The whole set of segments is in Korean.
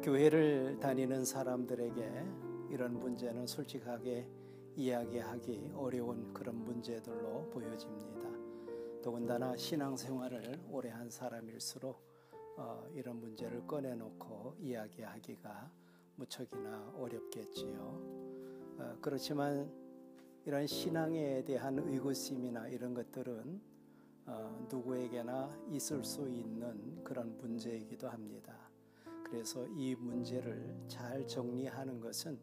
교회를 다니는 사람들에게 이런 문제는 솔직하게 이야기하기 어려운 그런 문제들로 보여집니다. 더군다나 신앙생활을 오래 한 사람일수록 이런 문제를 꺼내놓고 이야기하기가 무척이나 어렵겠지요. 그렇지만 이런 신앙에 대한 의구심이나 이런 것들은 누구에게나 있을 수 있는 그런 문제이기도 합니다. 그래서 이 문제를 잘 정리하는 것은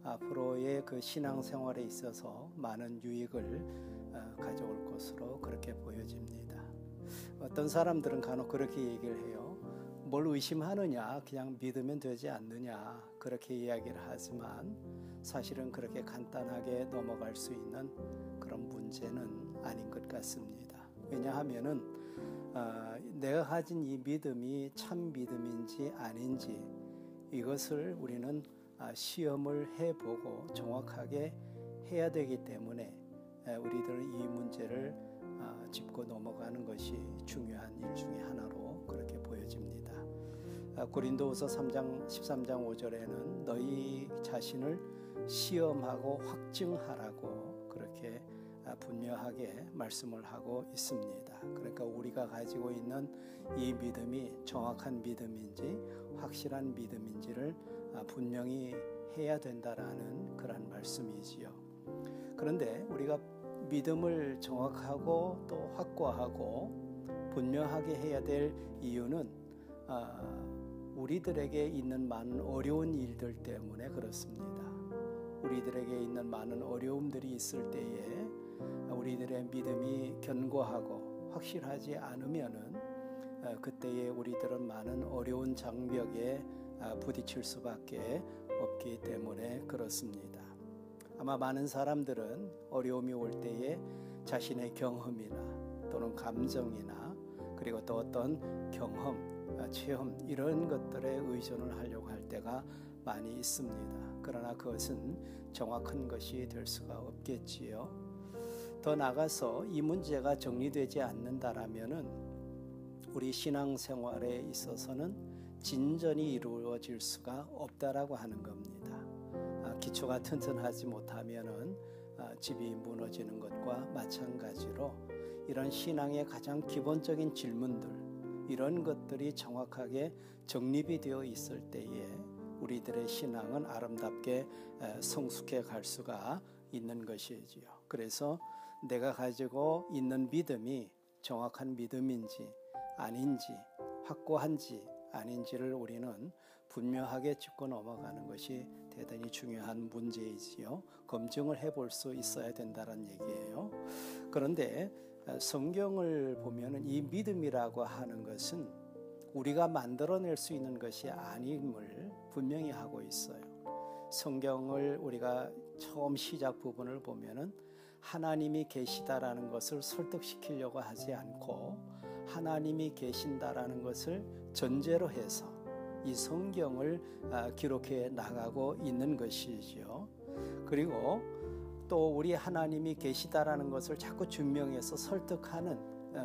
앞으로의 그 신앙생활에 있어서 많은 유익을 가져올 것으로 그렇게 보여집니다. 어떤 사람들은 간혹 그렇게 얘기를 해요. 뭘 의심하느냐, 그냥 믿으면 되지 않느냐, 그렇게 이야기를 하지만 사실은 그렇게 간단하게 넘어갈 수 있는 그런 문제는 아닌 것 같습니다. 왜냐하면은 내가 가진 이 믿음이 참 믿음인지 아닌지 이것을 우리는 시험을 해보고 정확하게 해야 되기 때문에 우리들은 이 문제를 짚고 넘어가는 것이 중요한 일 중에 하나로 그렇게 보여집니다. 고린도후서 3장 13장 5절에는 너희 자신을 시험하고 확증하라고 그렇게 분명하게 말씀을 하고 있습니다. 그러니까 우리가 가지고 있는 이 믿음이 정확한 믿음인지 확실한 믿음인지를 분명히 해야 된다라는 그런 말씀이지요. 그런데 우리가 믿음을 정확하고 또 확고하고 분명하게 해야 될 이유는 우리들에게 있는 많은 어려운 일들 때문에 그렇습니다. 우리들에게 있는 많은 어려움들이 있을 때에 우리들의 믿음이 견고하고 확실하지 않으면은 그때에 우리들은 많은 어려운 장벽에 부딪힐 수밖에 없기 때문에 그렇습니다. 아마 많은 사람들은 어려움이 올 때에 자신의 경험이나 또는 감정이나 그리고 또 어떤 경험, 체험 이런 것들에 의존을 하려고 할 때가 많이 있습니다. 그러나 그것은 정확한 것이 될 수가 없겠지요. 더 나아가서 이 문제가 정리되지 않는다라면은 우리 신앙생활에 있어서는 진전이 이루어질 수가 없다라고 하는 겁니다. 기초가 튼튼하지 못하면은 집이 무너지는 것과 마찬가지로 이런 신앙의 가장 기본적인 질문들 이런 것들이 정확하게 정립이 되어 있을 때에 우리들의 신앙은 아름답게 성숙해 갈 수가 있는 것이지요. 그래서 내가 가지고 있는 믿음이 정확한 믿음인지 아닌지 확고한지 아닌지를 우리는 분명하게 짚고 넘어가는 것이 대단히 중요한 문제이지요. 검증을 해볼 수 있어야 된다는 얘기예요. 그런데 성경을 보면은 이 믿음이라고 하는 것은 우리가 만들어낼 수 있는 것이 아님을 분명히 하고 있어요. 성경을 우리가 처음 시작 부분을 보면은 하나님이 계시다라는 것을 설득시키려고 하지 않고 하나님이 계신다라는 것을 전제로 해서 이 성경을 기록해 나가고 있는 것이지요. 그리고 또 우리 하나님이 계시다라는 것을 자꾸 증명해서 설득하는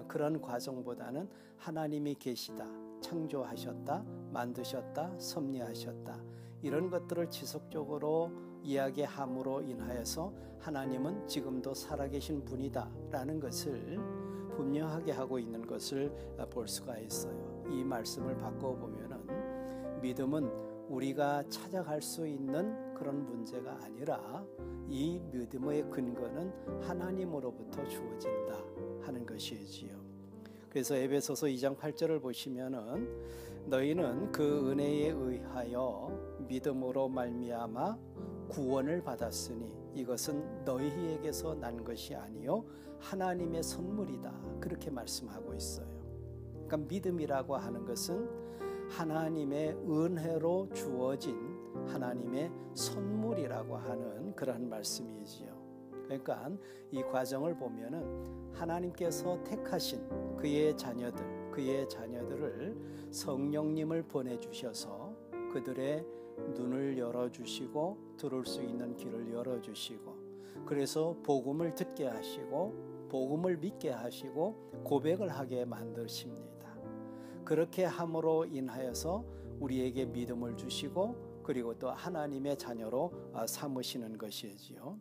그런 과정보다는 하나님이 계시다, 창조하셨다, 만드셨다, 섭리하셨다 이런 것들을 지속적으로 이야기함으로 인하여서 하나님은 지금도 살아계신 분이다 라는 것을 분명하게 하고 있는 것을 볼 수가 있어요. 이 말씀을 바꿔보면은 믿음은 우리가 찾아갈 수 있는 그런 문제가 아니라 이 믿음의 근거는 하나님으로부터 주어진다 하는 것이지요. 그래서 에베소서 2장 8절을 보시면은 너희는 그 은혜에 의하여 믿음으로 말미암아 구원을 받았으니 이것은 너희에게서 난 것이 아니요 하나님의 선물이다 그렇게 말씀하고 있어요. 그러니까 믿음이라고 하는 것은 하나님의 은혜로 주어진 하나님의 선물이라고 하는 그런 말씀이지요. 그러니까 이 과정을 보면은 하나님께서 택하신 그의 자녀들을 성령님을 보내주셔서 그들의 눈을 열어주시고 들을 수 있는 길을 열어주시고 그래서 복음을 듣게 하시고 복음을 믿게 하시고 고백을 하게 만드십니다. 그렇게 함으로 인하여서 우리에게 믿음을 주시고 그리고 또 하나님의 자녀로 삼으시는 것이지요.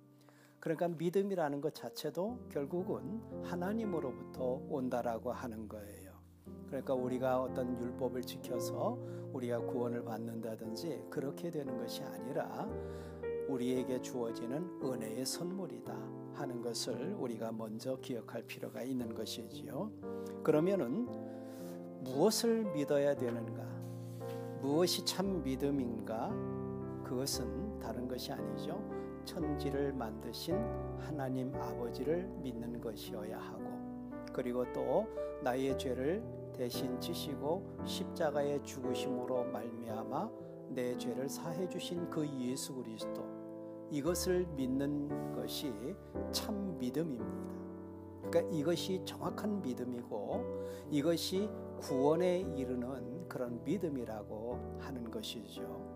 그러니까 믿음이라는 것 자체도 결국은 하나님으로부터 온다라고 하는 거예요. 그러니까 우리가 어떤 율법을 지켜서 우리가 구원을 받는다든지 그렇게 되는 것이 아니라 우리에게 주어지는 은혜의 선물이다 하는 것을 우리가 먼저 기억할 필요가 있는 것이지요. 그러면은 무엇을 믿어야 되는가? 무엇이 참 믿음인가? 그것은 다른 것이 아니죠. 천지를 만드신 하나님 아버지를 믿는 것이어야 하고, 그리고 또 나의 죄를 대신 지시고 십자가의 죽으심으로 말미암아 내 죄를 사해 주신 그 예수 그리스도, 이것을 믿는 것이 참 믿음입니다. 그러니까 이것이 정확한 믿음이고 이것이 구원에 이르는 그런 믿음이라고 하는 것이죠.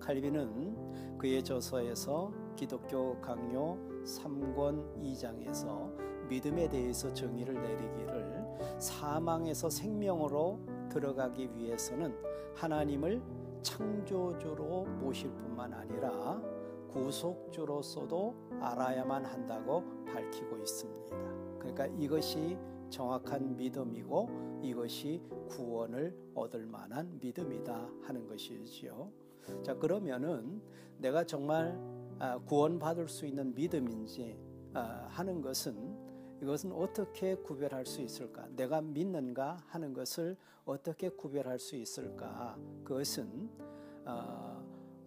칼빈은 그의 저서에서 기독교 강요 3권 2장에서 믿음에 대해서 정의를 내리기를, 사망에서 생명으로 들어가기 위해서는 하나님을 창조주로 모실 뿐만 아니라 구속주로서도 알아야만 한다고 밝히고 있습니다. 그러니까 이것이 정확한 믿음이고 이것이 구원을 얻을 만한 믿음이다 하는 것이지요. 자, 그러면은 내가 정말 구원받을 수 있는 믿음인지 하는 것은, 이것은 어떻게 구별할 수 있을까? 내가 믿는가 하는 것을 어떻게 구별할 수 있을까? 그것은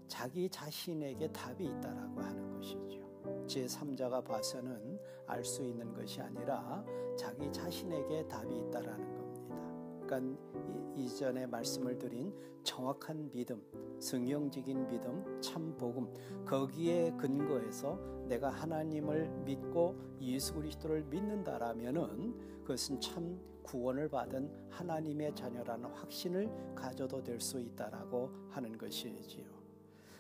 자기 자신에게 답이 있다라고 하는 것이죠. 제3자가 봐서는 알 수 있는 것이 아니라 자기 자신에게 답이 있다라는 겁니다. 그러니까 이전에 말씀을 드린 정확한 믿음, 성경적인 믿음, 참 복음, 거기에 근거해서 내가 하나님을 믿고 예수 그리스도를 믿는다라면은 그것은 참 구원을 받은 하나님의 자녀라는 확신을 가져도 될 수 있다라고 하는 것이지요.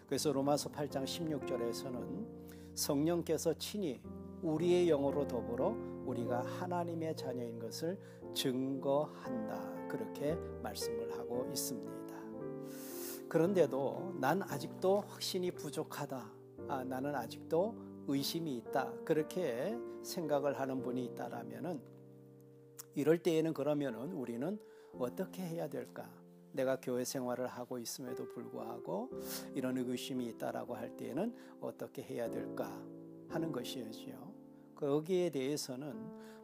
그래서 로마서 8장 16절에서는 성령께서 친히 우리의 영으로 더불어 우리가 하나님의 자녀인 것을 증거한다, 그렇게 말씀을 하고 있습니다. 그런데도 난 아직도 확신이 부족하다, 나는 아직도 의심이 있다, 그렇게 생각을 하는 분이 있다라면은, 이럴 때에는 그러면은 우리는 어떻게 해야 될까? 내가 교회 생활을 하고 있음에도 불구하고 이런 의구심이 있다라고 할 때에는 어떻게 해야 될까 하는 것이지요. 거기에 대해서는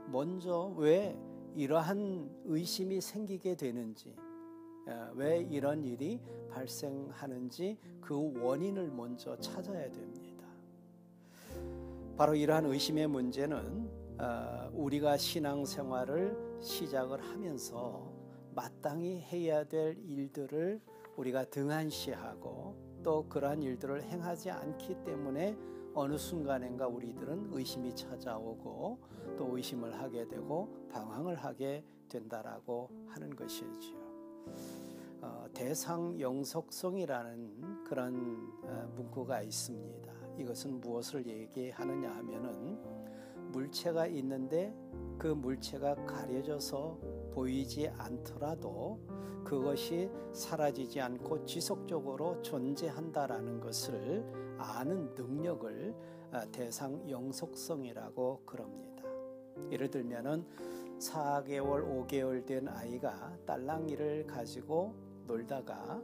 먼저 왜 이러한 의심이 생기게 되는지, 왜 이런 일이 발생하는지 그 원인을 먼저 찾아야 됩니다. 바로 이러한 의심의 문제는 우리가 신앙생활을 시작을 하면서 마땅히 해야 될 일들을 우리가 등한시하고 또 그러한 일들을 행하지 않기 때문에 어느 순간인가 우리들은 의심이 찾아오고 또 의심을 하게 되고 방황을 하게 된다라고 하는 것이지요. 대상영속성이라는 그런 문구가 있습니다. 이것은 무엇을 얘기하느냐 하면은, 물체가 있는데 그 물체가 가려져서 보이지 않더라도 그것이 사라지지 않고 지속적으로 존재한다라는 것을 아는 능력을 대상영속성이라고 그럽니다. 예를 들면은 4개월, 5개월 된 아이가 딸랑이를 가지고 놀다가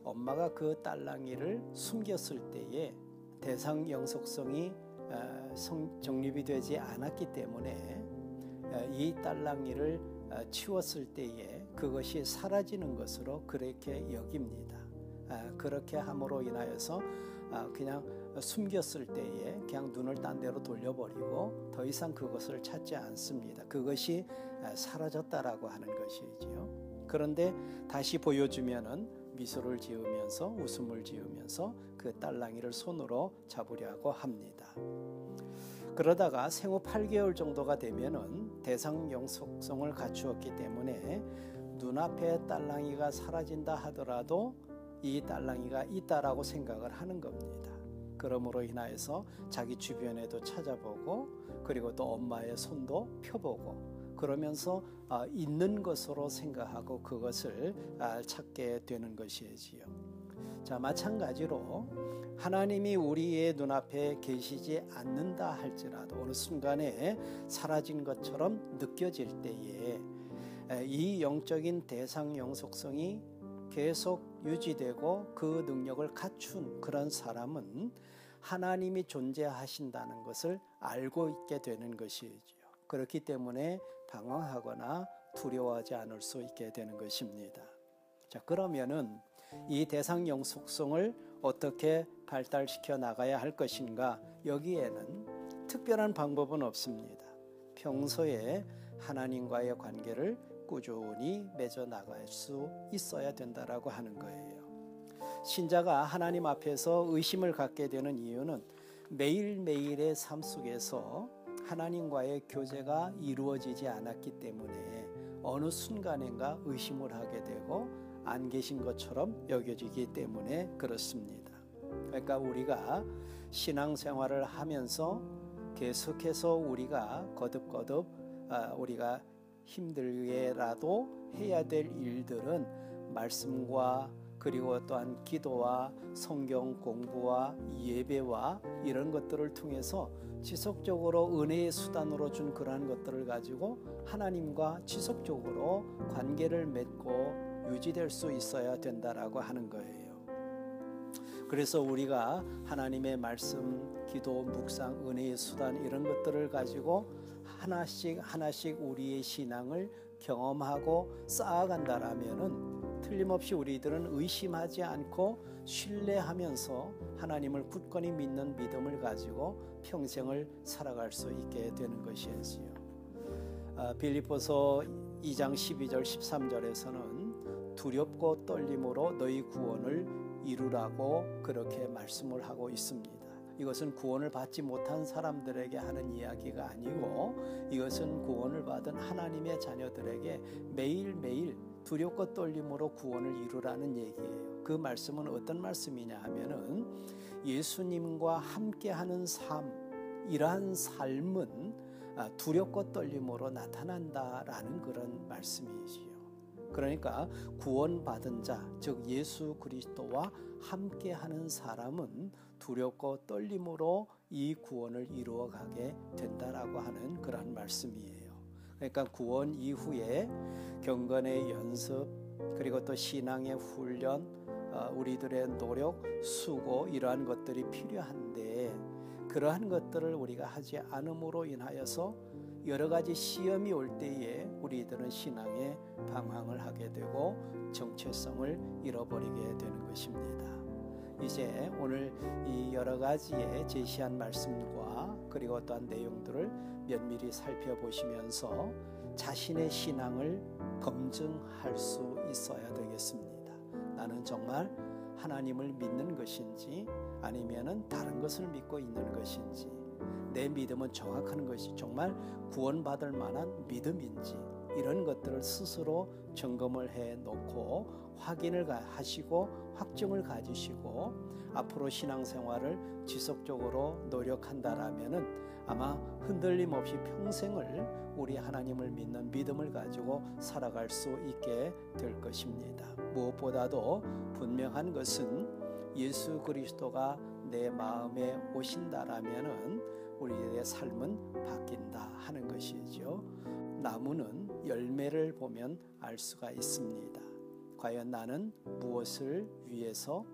엄마가 그 딸랑이를 숨겼을 때에 대상영속성이 정립이 되지 않았기 때문에 이 딸랑이를 치웠을 때에 그것이 사라지는 것으로 그렇게 여깁니다. 그렇게 함으로 인하여서 그냥 숨겼을 때에 그냥 눈을 딴 데로 돌려버리고 더 이상 그것을 찾지 않습니다. 그것이 사라졌다라고 하는 것이지요. 그런데 다시 보여주면은 미소를 지으면서 웃음을 지으면서 그 딸랑이를 손으로 잡으려고 합니다. 그러다가 생후 8개월 정도가 되면은 대상영속성을 갖추었기 때문에 눈앞에 딸랑이가 사라진다 하더라도 이 딸랑이가 있다라고 생각을 하는 겁니다. 그러므로 인하여서 자기 주변에도 찾아보고 그리고 또 엄마의 손도 펴보고 그러면서 있는 것으로 생각하고 그것을 찾게 되는 것이지요. 자, 마찬가지로 하나님이 우리의 눈앞에 계시지 않는다 할지라도 어느 순간에 사라진 것처럼 느껴질 때에 이 영적인 대상형 속성이 계속 유지되고 그 능력을 갖춘 그런 사람은 하나님이 존재하신다는 것을 알고 있게 되는 것이지요. 그렇기 때문에 방황하거나 두려워하지 않을 수 있게 되는 것입니다. 자, 그러면은 이 대상형 속성을 어떻게 발달시켜 나가야 할 것인가? 여기에는 특별한 방법은 없습니다. 평소에 하나님과의 관계를 꾸준히 맺어 나갈 수 있어야 된다라고 하는 거예요. 신자가 하나님 앞에서 의심을 갖게 되는 이유는 매일매일의 삶 속에서 하나님과의 교제가 이루어지지 않았기 때문에 어느 순간인가 의심을 하게 되고 안 계신 것처럼 여겨지기 때문에 그렇습니다. 그러니까 우리가 신앙생활을 하면서 계속해서 우리가 거듭거듭 우리가 힘들게라도 해야 될 일들은 말씀과 그리고 또한 기도와 성경 공부와 예배와 이런 것들을 통해서 지속적으로 은혜의 수단으로 준 그러한 것들을 가지고 하나님과 지속적으로 관계를 맺고 유지될 수 있어야 된다라고 하는 거예요. 그래서 우리가 하나님의 말씀, 기도, 묵상, 은혜의 수단 이런 것들을 가지고 하나씩 우리의 신앙을 경험하고 쌓아간다라면은 틀림없이 우리들은 의심하지 않고 신뢰하면서 하나님을 굳건히 믿는 믿음을 가지고 평생을 살아갈 수 있게 되는 것이지요. 빌립보서 2장 12절 13절에서는 두렵고 떨림으로 너희 구원을 이루라고 그렇게 말씀을 하고 있습니다. 이것은 구원을 받지 못한 사람들에게 하는 이야기가 아니고 이것은 구원을 받은 하나님의 자녀들에게 매일매일 두렵고 떨림으로 구원을 이루라는 얘기예요. 그 말씀은 어떤 말씀이냐 하면은 예수님과 함께하는 삶, 이러한 삶은 두렵고 떨림으로 나타난다라는 그런 말씀이지요. 그러니까 구원받은 자, 즉 예수 그리스도와 함께하는 사람은 두렵고 떨림으로 이 구원을 이루어가게 된다라고 하는 그런 말씀이에요. 그러니까 구원 이후에 경건의 연습, 그리고 또 신앙의 훈련, 우리들의 노력, 수고 이러한 것들이 필요한데 그러한 것들을 우리가 하지 않음으로 인하여서 여러 가지 시험이 올 때에 우리들은 신앙에 방황을 하게 되고 정체성을 잃어버리게 되는 것입니다. 이제 오늘 이 여러 가지의 제시한 말씀과 그리고 또한 내용들을 면밀히 살펴보시면서 자신의 신앙을 검증할 수 있어야 되겠습니다. 나는 정말 하나님을 믿는 것인지 아니면은 다른 것을 믿고 있는 것인지, 내 믿음은 정확한 것이 정말 구원받을 만한 믿음인지, 이런 것들을 스스로 점검을 해 놓고 확인을 하시고 확증을 가지시고 앞으로 신앙생활을 지속적으로 노력한다라면은 아마 흔들림 없이 평생을 우리 하나님을 믿는 믿음을 가지고 살아갈 수 있게 될 것입니다. 무엇보다도 분명한 것은 예수 그리스도가 내 마음에 오신다라면은 우리의 삶은 바뀐다 하는 것이죠. 나무는 열매를 보면 알 수가 있습니다. 과연 나는 무엇을 위해서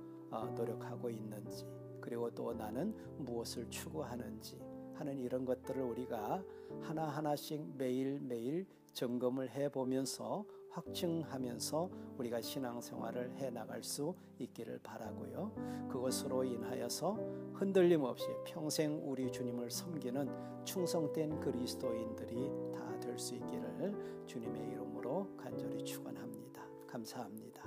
노력하고 있는지, 그리고 또 나는 무엇을 추구하는지 하는 이런 것들을 우리가 하나하나씩 매일매일 점검을 해보면서 확증하면서 우리가 신앙생활을 해나갈 수 있기를 바라고요. 그것으로 인하여서 흔들림 없이 평생 우리 주님을 섬기는 충성된 그리스도인들이 다 될 수 있기를 주님의 이름으로 간절히 축원합니다. 감사합니다.